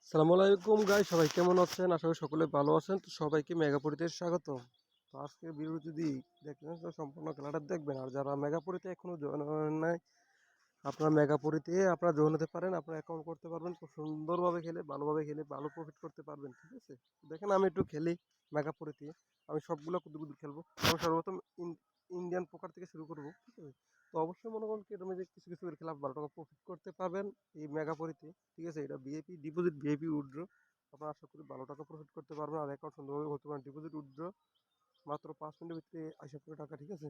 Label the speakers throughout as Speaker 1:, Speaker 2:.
Speaker 1: সালামু আলাইকুম গাইস, সবাই কেমন আছেন? আশা করি সকলে ভালো আছেন। তো সবাইকে মেগাপুরিতে স্বাগত। তো আজকের ভিডিও যদি দেখেন তো সম্পূর্ণ খেলাটা দেখবেন। আর যারা মেগাপুরিতে এখনো জয়েন হন নাই, আপনারা মেগাপুরিতে আপনারা জয়েন হতে পারেন, আপনারা অ্যাকাউন্ট করতে পারবেন, খুব সুন্দরভাবে খেলে ভালোভাবে খেলে ভালো প্রফিট করতে পারবেন। ঠিক আছে, দেখেন আমি একটু খেলি মেগাপুরিতে। আমি সবগুলো কুদু কুদু খেলবো। আমি সর্বপ্রথম ইন্ডিয়ান পোকার থেকে শুরু করবো। ঠিক আছে, তো অবশ্যই মনে করুন কি এরকম যে কিছু কিছু করে খেলা 12 টাকা প্রফিট করতে পারবেন এই মেগাপুরিতে। ঠিক আছে, এটা ভিআইপি ডিপোজিট, ভিআইপি উইথড্র। আপনারা আশা করি 12 টাকা প্রফিট করতে পারবেন আর অ্যাকাউন্ট সুন্দরভাবে করতে পারেন। ডিপোজিট উইথড্র মাত্র 5 মিনিটের ভিতরে আইসা করে টাকা। ঠিক আছে,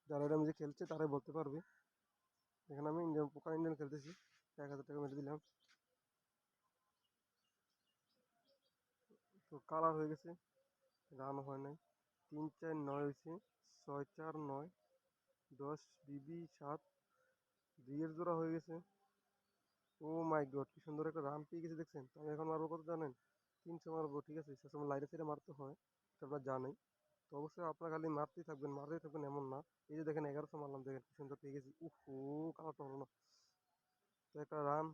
Speaker 1: যারা এটা যে খেলছে তারাই বলতে পারবে। এখানে আমি ইন্ডিয়ান পোকার ইন্ডিয়ান খেলতেছি, 1000 টাকা মেরে দিলাম। তো কালার হয়ে গেছে, রানও হয় নাই। 3-4-9 হয়েছে, 6-4-9, 10 বিবি 7, 2 এর জোড়া হয়ে গেছে। ও মাই গড, কি সুন্দর একটা রান পেয়ে গেছে দেখছেন। তো আমি এখন মারবো কত জানেন? 300 মারবো। ঠিক আছে, সবসময় লাইটে ছেড়ে মারতে হয়, এটা আপনার জানাই। তো অবশ্যই আপনার খালি মারতেই থাকবেন এমন না। এই যে দেখেন 1100 মারলাম, দেখেন কি সুন্দর পেয়ে গেছি। উফ, কালারটা হলো না। তো একটা রান,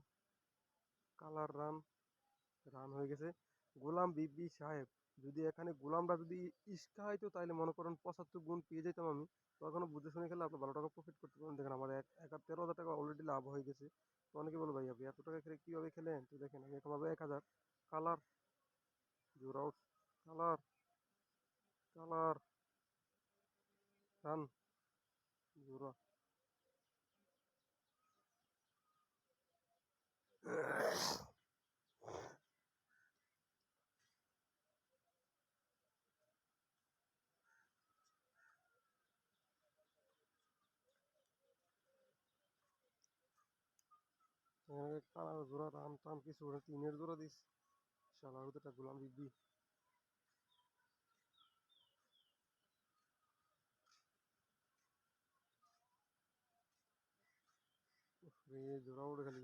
Speaker 1: কালার রান, রান হয়ে গেছে। গোলাম বিবি সাহেব, যদি এখানে গোলামরা যদি ইস্কা হইতো তাহলে মনে করেন 75 গুণ পেয়ে যেতাম আমি। তো এখনো বুঝে শুনে খেলে আপনি 12 টাকা প্রফিট করতে পারেন। দেখেন আমার 13,000 টাকা অলরেডি লাভ হয়ে গেছে। তো অনেকে বলে ভাই আপনি এত টাকা খেলে কিভাবে খেলেন? তো দেখেন আমি এখন পাবো 1000। কালার, জোর আউট, কালার, কালার, রান, জোড়া। এখানে কালার জোড়া, রান টান কিছু ওরা 3-এর জোড়া দিস। শালার একটা গোলাম বিবি। জোড়া উঠে খালি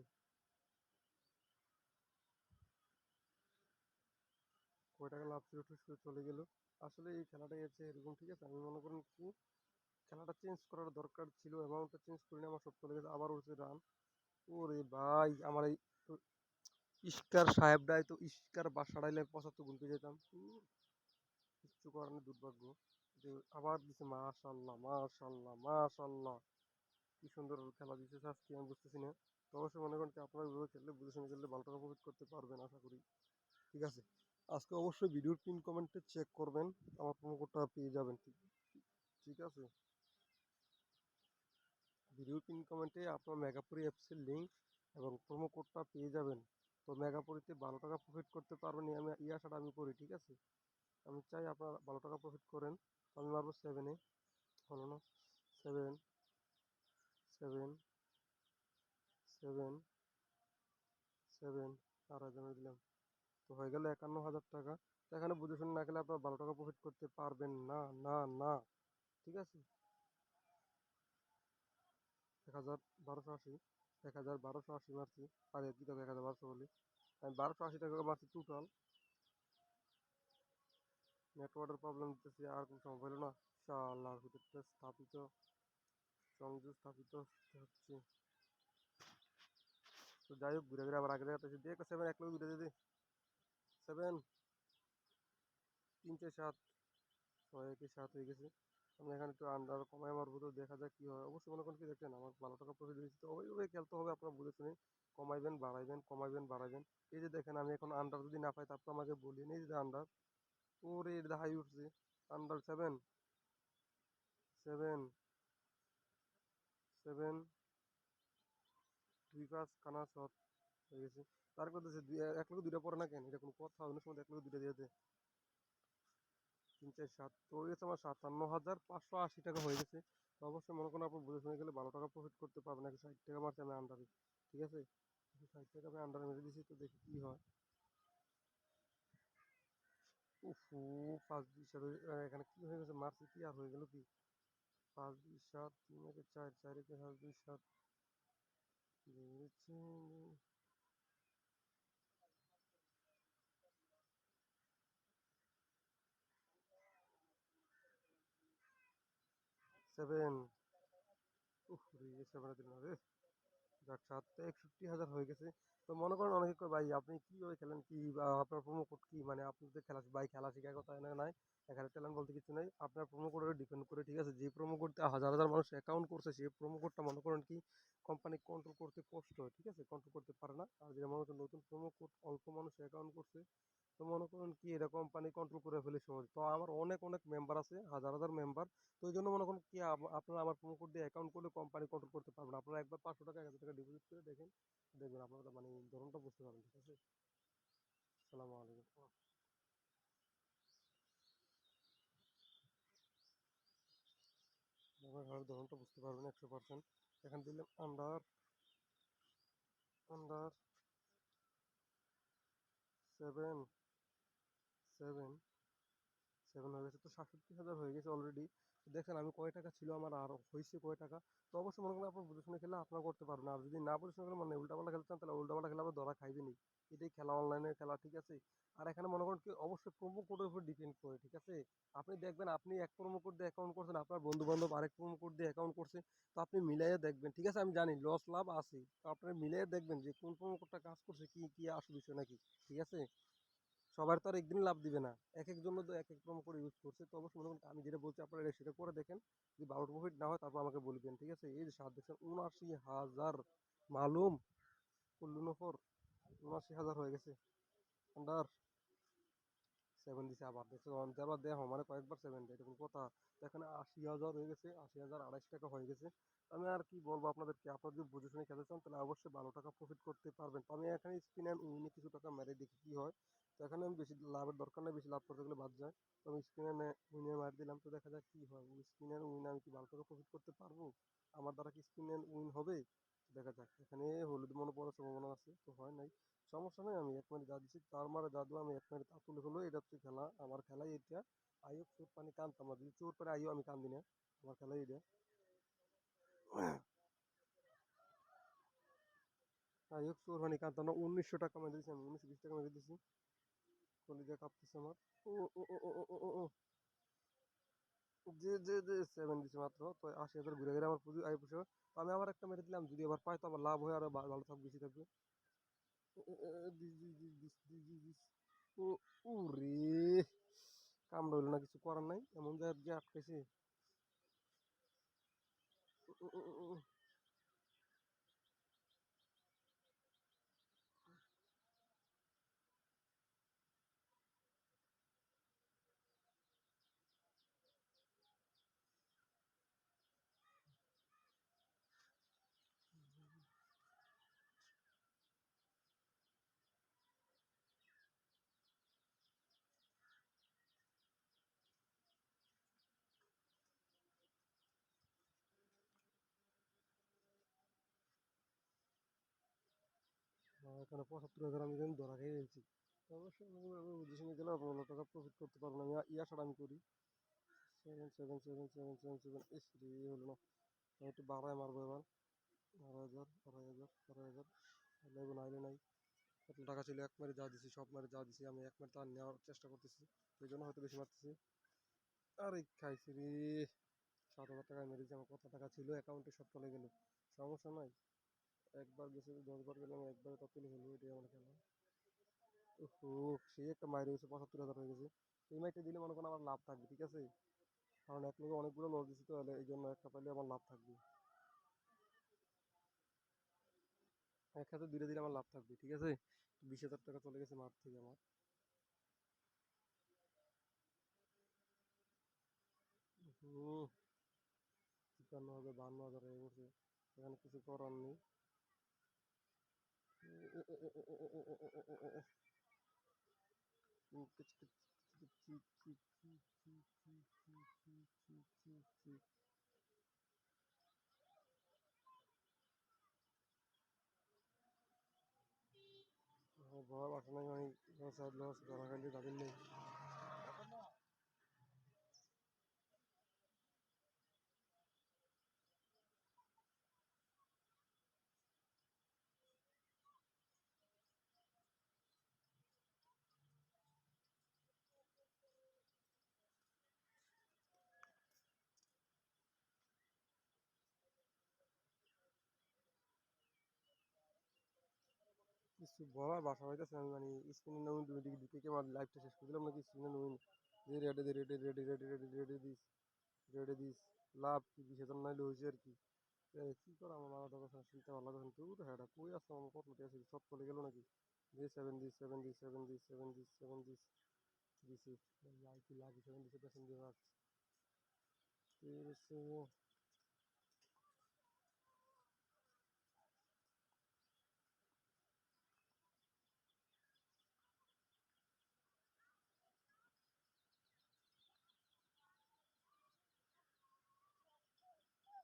Speaker 1: কয় টাকা লাভ ছিল ঠুস করে চলে গেল। আসলে এই খেলাটাই হচ্ছে এরকম। ঠিক আছে, আমি মনে করেন কি খেলাটা চেঞ্জ করার দরকার ছিল, অ্যামাউন্টটা চেঞ্জ করিনি, আমার সব চলে গেছে। আবার উঠছে রান। ওরে ভাই, আমার এই ইস্কার সাহেবরাই তো ইস্কার বাসাড়াইলে 75 গুণ পেয়ে যেতাম। কিচ্ছু করার নেই, দুর্ভাগ্য। যে আবার দিছে, মাশাল্লাহ মাশাল্লাহ মাশাল্লাহ, কি সুন্দর খেলা দিচ্ছে আজকে, আমি বুঝতেছি না। তো অবশ্যই মনে করেন কি আপনারা এভাবে খেললে বুঝে শুনে খেললে 12 টাকা প্রফিট করতে পারবেন আশা করি। ঠিক আছে, আজকে অবশ্যই ভিডিওর পিন কমেন্টে চেক করবেন, আমার প্রোমো কোডটা পেয়ে যাবেন। ঠিক ঠিক আছে, ভিডিওর পিন কমেন্টে আপনার মেগাপুরি অ্যাপসের লিঙ্ক এবং প্রোমো কোডটা পেয়ে যাবেন। তো মেগাপুরিতে 12 টাকা প্রফিট করতে পারবেন, এই আশাটা আমি করি। ঠিক আছে, আমি চাই আপনারা 12 টাকা প্রফিট করেন। তো আমি মারবো 7-এ, হলো না। 7, 7, 7, 7, আর জমা দিলাম। তো হয়ে গেল 51,000 টাকা। তো এখানে বুঝে শুনে না খেলে আপনার 12 টাকা প্রফিট করতে পারবেন না, না না। ঠিক আছে, 1,1280, 1,1280 মারছি। আরে কি তবে 1,1200 বলি, আমি 1280 টাকা মারছি টোটাল। নেটওয়ার্কের প্রবলেম দিতেছি, আর কোনো সময় হলো না। ইনশাআল্লাহ ভিতরটা স্থাপিত, সংযোগ স্থাপিত হচ্ছে। তো যাই হোক, ঘুরে ঘুরে আবার আগে দেখাতে দিয়ে একটা 7 এক লোক ঘুরে দিদি। 7, 3-4-7, 6-1-7 হয়ে গেছে। আমি এখানে একটু আন্ডার কমায় মারবো, তো দেখা যাক কি হয়। অবশ্যই মনে করেন কি দেখেন আমার 12 টাকা প্রফিট হয়েছে। তো ওইভাবে খেলতে হবে, আপনারা বুঝে শুনে কমাইবেন বাড়াইবেন, কমাইবেন বাড়াইবেন। এই যে দেখেন আমি এখন আন্ডার যদি না পাই তারপর আমাকে বলিনি, এই যে আন্ডার, ওরে এটা হাই উঠছে। আন্ডার 7, 7, 7, 2-5 কানা শট হয়ে গেছে। তার করতেছে এক লোক দুইটা পড়ে না কেন? এটা কোনো কথা? অন্য সময় এক লোক দুইটা দিয়ে দেয়। 3-4-7 তো হয়ে গেছে আমার 57,580 টাকা হয়ে গেছে। তো অবশ্যই মনে করেন আপনি বুঝে শুনে গেলে 12 টাকা প্রফিট করতে পারবেন। 160 টাকা মারছি আমি আন্ডারে। ঠিক আছে, 160 টাকা আমি আন্ডারে মেরে দিছি, তো দেখি কি হয়। উফু, 5-2-7 এখানে কি হয়ে গেছে, মারছি কি আর হয়ে গেল কি? 5-2-7, 3-1-4, 4-1-5-2-7 দিয়েছে। 7, উফ রে, 7 দিল না রে। যাক 61,000 হয়ে গেছে। তো মনে করেন অনেকে কয় ভাই আপনি কিভাবে খেলেন? কি বা আপনার প্রোমো কোড কি? মানে আপনি যে খেলা ভাই খেলা শিখার কথা এখানে নাই। এখানে ট্যালেন্ট বলতে কিছু নাই। আপনার প্রোমো কোডের ডিপেন্ড করে, ঠিক আছে? যে প্রোমো কোড দিয়ে হাজার, হাজার মানুষ অ্যাকাউন্ট করছে সেই প্রোমো কোডটা মনে করেন কি কোম্পানি কন্ট্রোল করতে কষ্ট হয়, ঠিক আছে? কন্ট্রোল করতে পারে না। আর যে মনে করেন নতুন প্রোমো কোড অল্প মানুষ অ্যাকাউন্ট করছে, তো মনে করেন কি এটা কোম্পানি কন্ট্রোল করে ফেলে সহজ। তো আমার অনেক, অনেক মেম্বার আছে, হাজার, হাজার মেম্বার। তো এইজন্য মনে করেন কি আপনারা আমার প্রোমো কোড দিয়ে অ্যাকাউন্ট করলে কোম্পানি কন্ট্রোল করতে পারবে না। আপনারা একবার ৳৫০০ ৳১,০০০ ডিপোজিট করে দেখেন। দেখবেন আপনারা মানে ধরনটা বুঝতে পারবেন, ঠিক আছে? আসসালামু আলাইকুম। আপনারা ধরনটা বুঝতে পারবেন 100%। এখান দিলে আন্ডার, আন্ডার 7, 7 7 হয়ে গেছে। তো ৬৭,০০০ হয়ে গেছে অলরেডি। দেখেন আমি কয় টাকা ছিল আমার আর হইছে কয় টাকা। তো অবশ্যই মনে করেন আপনার বুঝে শুনে খেললে আপনারা করতে পারবেন। আর যদি না বুঝে শুনে খেলেন মানে উল্টাপাল্টা খেলতে চান তাহলে উল্টাপাল্টা খেলে আবার ধরা খাইবেনই। এটাই খেলা, অনলাইনের খেলা, ঠিক আছে? আর এখানে মনে করেন কি অবশ্যই প্রোমো কোডের উপর ডিপেন্ড করে, ঠিক আছে? আপনি দেখবেন আপনি এক প্রোমো কোড দিয়ে অ্যাকাউন্ট করছেন, আপনার বন্ধু-বান্ধব আরেক প্রোমো কোড দিয়ে অ্যাকাউন্ট করছে। তো আপনি মিলাইয়া দেখবেন, ঠিক আছে? আমি জানি লস লাভ আছেই। তো আপনারা মিলাইয়া দেখবেন যে কোন প্রোমো কোডটা কাজ করছে, কি আসল বিষয় নাকি, ঠিক আছে? সবার তো আর একদিন লাভ দিবে না। একেক জন্য তো একেক প্রোমো কোড ইউজ করছে। তো অবশ্যই মনে করেন আমি যেটা বলছি আপনারা সেটা করে দেখেন। যদি ভালো প্রফিট না হয় তারপর আমাকে বলবেন, ঠিক আছে? এই যে সাত দেখছেন ৭৯,০০০ মালুম কুল্লু নফর ৭৯,০০০ হয়ে গেছে। আন্ডার 7 দিছে আবার দেখছো অন্তে আবার দেখো মানে কয়েকবার 7 দেয় এরকম কথা। তো এখানে ৮০,০০০ হয়ে গেছে, ৮০,২৮ টাকা হয়ে গেছে। আমি আর কি বলবো আপনাদেরকে, আপনারা যদি বুঝে শুনে খেলতে চান তাহলে অবশ্যই ভালো টাকা প্রফিট করতে পারবেন। তো আমি এখানে স্পিন অ্যান্ড উইনে কিছু টাকা মেরে দেখি কি হয়। তো এখানে আমি বেশি লাভের দরকার নেই, বেশি লাভ করতে গেলে বাদ যায়। তো আমি স্পিন অ্যান্ড উইনে মার দিলাম, তো দেখা যাক কি হয়। স্পিন অ্যান্ড উইনে আমি কি ভালো টাকা প্রফিট করতে পারবো? আমার দ্বারা কি স্পিন অ্যান্ড উইন হবে? দেখা যাক। এখানে হলুদ মনে পড়ার সম্ভাবনা আছে, তো হয় নাই। সমস্যা নেই, আমি ১ মিনিট যা দিচ্ছি তার মারে জাদু, আমি ১ মিনিট তুলে হলো, এটা হচ্ছে খেলা, আমার খেলাই এটা। আইয়ো চোর পানি কানতাম না, যদি চোর পারে আইয়ো আমি কান্দি না, আমার খেলাই এটা। আইয়ো চোর পানি কানতাম না, ১৯০০ টাকা মেরে দিয়েছি আমি, ১৯২০ টাকা মেরে দিয়েছি। কলিজা কাঁপতেছে আমার। ও ও ও ও ও ও ও যে 7 দিছে মাত্র, তো ৮০,০০০ ঘুরে গেলে আমার পুঁজি আয় পয়সা। তো আমি আবার একটা মেরে দিলাম, যদি আবার পাই তো আবার লাভ হয়ে আরো ভালো থাকবে, বেশি থাকবে। This this this this this this this. ও ওরে কামড় হইলো না, কিছু করার নাই, এমন জায়গায় গিয়ে আটকেছে। এখানে ৭৫,০০০ আমি কিন্তু ধরা খেয়ে গেছি। অবশ্যই আমি বুঝে শুনে গেলে ভালো টাকা প্রফিট করতে পারবো না, আমি ইয়া ছাড়া আমি করি। 7 ইস রে হলো না। আমি একটু বাড়ায় মারবো এবার। ২,৫০০, ২,৫০০, ২,৫০০, লাগবে না আইলে নাই। কত টাকা ছিল, এক মারে যা দিছি, সব মারে যা দিছি আমি, এক মারে তার নেওয়ার চেষ্টা করতেছি, এই জন্য হয়তো বেশি মারতেছি। আরে খাইছি রে, ৭,০০০ টাকায় মেরেছি, আমার কত টাকা ছিল অ্যাকাউন্টে সব চলে গেল। সমস্যা নাই, একবার গেছে ১০ বার গেলাম, একবারে তত তুলে হলো, এটাই আমার খেলা। ওহো, সে একটা মাইর হয়েছে, ৭৫,০০০ হয়ে গেছে। এই মাইরটা দিলে মনে করেন আমার লাভ থাকবে, ঠিক আছে? কারণ এক লোকে অনেকগুলো লস দিচ্ছি, তো এই জন্য একটা পাইলে আমার লাভ থাকবে। এক হাতে দুইটা দিলে আমার লাভ থাকবে, ঠিক আছে? ২০,০০০ টাকা চলে গেছে মাঠ থেকে আমার। হুম, ৫৩,০০০, ৫২,০০০ হয়ে গেছে, এখানে কিছু করার নেই। ভয় বাসা নাই, আমি লস ধরা খাইলে তাদের নেই। কিছু বলার বাসা হইতেছে আমি মানে স্ক্রিনে নউন দুই দিকে ঢুকে কি আমার লাইভটা শেষ করে দিলাম নাকি স্ক্রিনে নউন যে রেডি দে ready ready ready ready ready this love কি 20,000 নাইলে হয়েছে আর কি কি করা আমার মাথা কথা শুনতে ভালো লাগে কিন্তু হ্যাঁ কই আসছে আমার কত লোটে আছে সব চলে গেল নাকি যে 7 দিস দিছি লাইকি লাগি 7 দিছে পেছন দিয়ে রাখ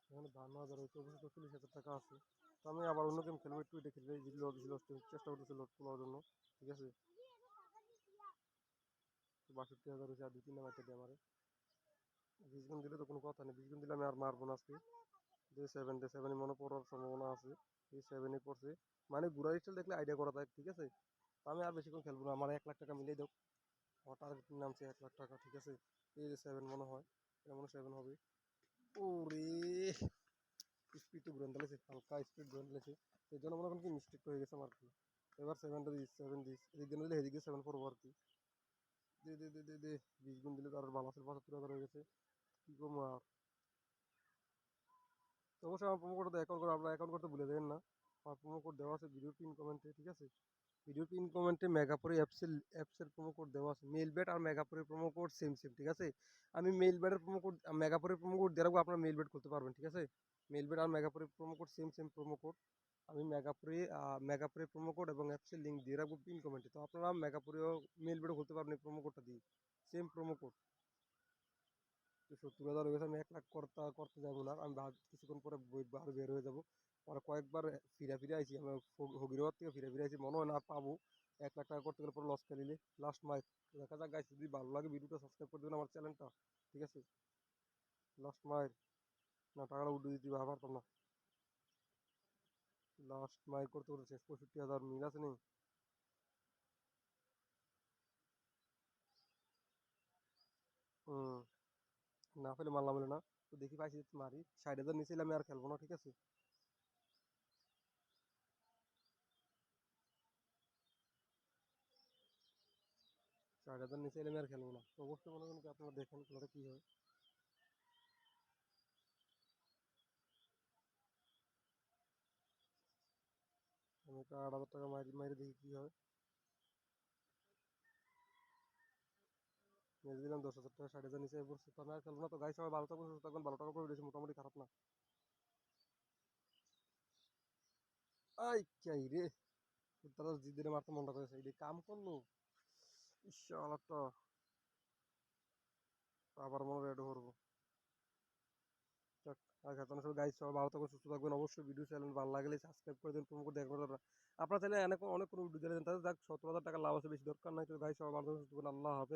Speaker 1: এখানে 52,000 হয়েছে অবশ্য 40,000 টাকা আছে তো আমি আবার অন্য গেম খেলবো একটু এটা খেলবে যেগুলো চেষ্টা করতেছে লোড তোলার জন্য ঠিক আছে 62,000 হয়েছে আর 2-3 নাম্বার দিয়ে আমার 20 গুণ দিলে তো কোনো কথা নেই 20 গুণ দিলে আমি আর মারবো না আজকে যে 7 মনে পড়ার সম্ভাবনা আছে এই 7 পড়ছে মানে ঘুরার স্টাইল দেখলে আইডিয়া করা যায় ঠিক আছে তো আমি আর বেশিক্ষণ খেলবো না আমার 1 লাখ টাকা মিলিয়ে দাও আমার টার্গেট নামছে 1 লাখ টাকা ঠিক আছে এই যে 7 মনে হয় এটা মনে 7 হবে ওরে স্পিড ঘুরে দিয়েছে হালকা স্পিড ঘুরে দিয়েছে সেই জন্য মনে করেন কি মিস্টেক হয়ে গেছে আমার কি এবার 7 দিস এদিক দিয়ে নিলে এদিকে 7 পড়বো আর কি দে দে দে দে দে 20 গুণ দিলে তো আর ভালো আছে 75,000 হয়ে গেছে কি করবো আর তো অবশ্যই আমার প্রোমো কোড অ্যাকাউন্ট করে আপনারা অ্যাকাউন্ট করতে ভুলে যাবেন না আমার প্রোমো কোড দেওয়া আছে ভিডিও পিন কমেন্টে ঠিক আছে ভিডিও পিন কমেন্টে মেগাপুরি অ্যাপসের প্রোমো কোড দেওয়া আছে মেল ব্যাট আর মেগাপুরের প্রোমো কোড সেম সেম ঠিক আছে আমি মেল ব্যাটের প্রোমো কোড মেগাপুরের প্রোমো কোড দিয়ে রাখবো আপনারা মেল ব্যাট করতে পারবেন ঠিক আছে মেল ব্যাট আর মেগাপুরের promo code same same promo code আমি মেগাপুরের প্রোমো কোড এবং অ্যাপসের লিঙ্ক দিয়ে রাখবো পিন কমেন্টে তো আপনারা মেগাপুরেও মেল ব্যাটও করতে পারবেন এই প্রোমো কোডটা দিয়ে সেম প্রোমো কোড তো 70,000 হয়ে গেছে আমি 1 লাখ করতে যাবো না আমি কিছুক্ষণ পরে আরো বের হয়ে যাবো পরে কয়েকবার ফিরে আইছি আমি হগিরবাদ থেকে ফিরে আইছি মনে হয় না পাবো 1 লাখ টাকা করতে গেলে পরে লস খেলিলে লাস্ট মাইক দেখা যাক গাইস যদি ভালো লাগে ভিডিওটা সাবস্ক্রাইব করে দেবেন আমার চ্যানেলটা ঠিক আছে লাস্ট মাইল না টাকাটা উঠে দিতে পারতাম না লাস্ট মাইল করতে করতে শেষ 65,000 মিল আছে নেই হুম না পেলে মারলাম বলে না তো দেখি পাইছি মারি 60,000 নিচে এলে আমি আর খেলবো না ঠিক আছে 60,000 নিচে এলে আমি আর খেলবো না তো অবশ্যই মনে করেন কি আপনারা দেখেন খেলাটা কি হয় আমি একটা 8,000 টাকা মারি দেখি কি হয় মেরে দিলাম 10,000 টাকা 60,000 নিচে পড়ছে তো আমি আর খেলবো না তো গাইস সবাই ভালো থাকবেন সুস্থ থাকবেন ভালো টাকা করে উঠেছে মোটামুটি খারাপ না আই চাই রে তারা জিদ্দিরে মারতে মনটা করেছে এই কাম করলো ইনশাআল্লাহ আবার মনে রেড করবো যাক আচ্ছা তোমার সব গাইজ সবাই ভালো থাকবেন সুস্থ থাকবেন অবশ্যই ভিডিও চ্যানেল ভালো লাগলে সাবস্ক্রাইব করে দেন প্রোমো কোড দেখবেন আপনারা চাইলে অনেক অনেক কোনো ভিডিও দিলেন তাদের যাক 70,000 টাকা লাভ আছে বেশি দরকার নাই তো গাইজ সবাই ভালো থাকবেন সুস্থ থাকবেন আল্লাহ হাফেজ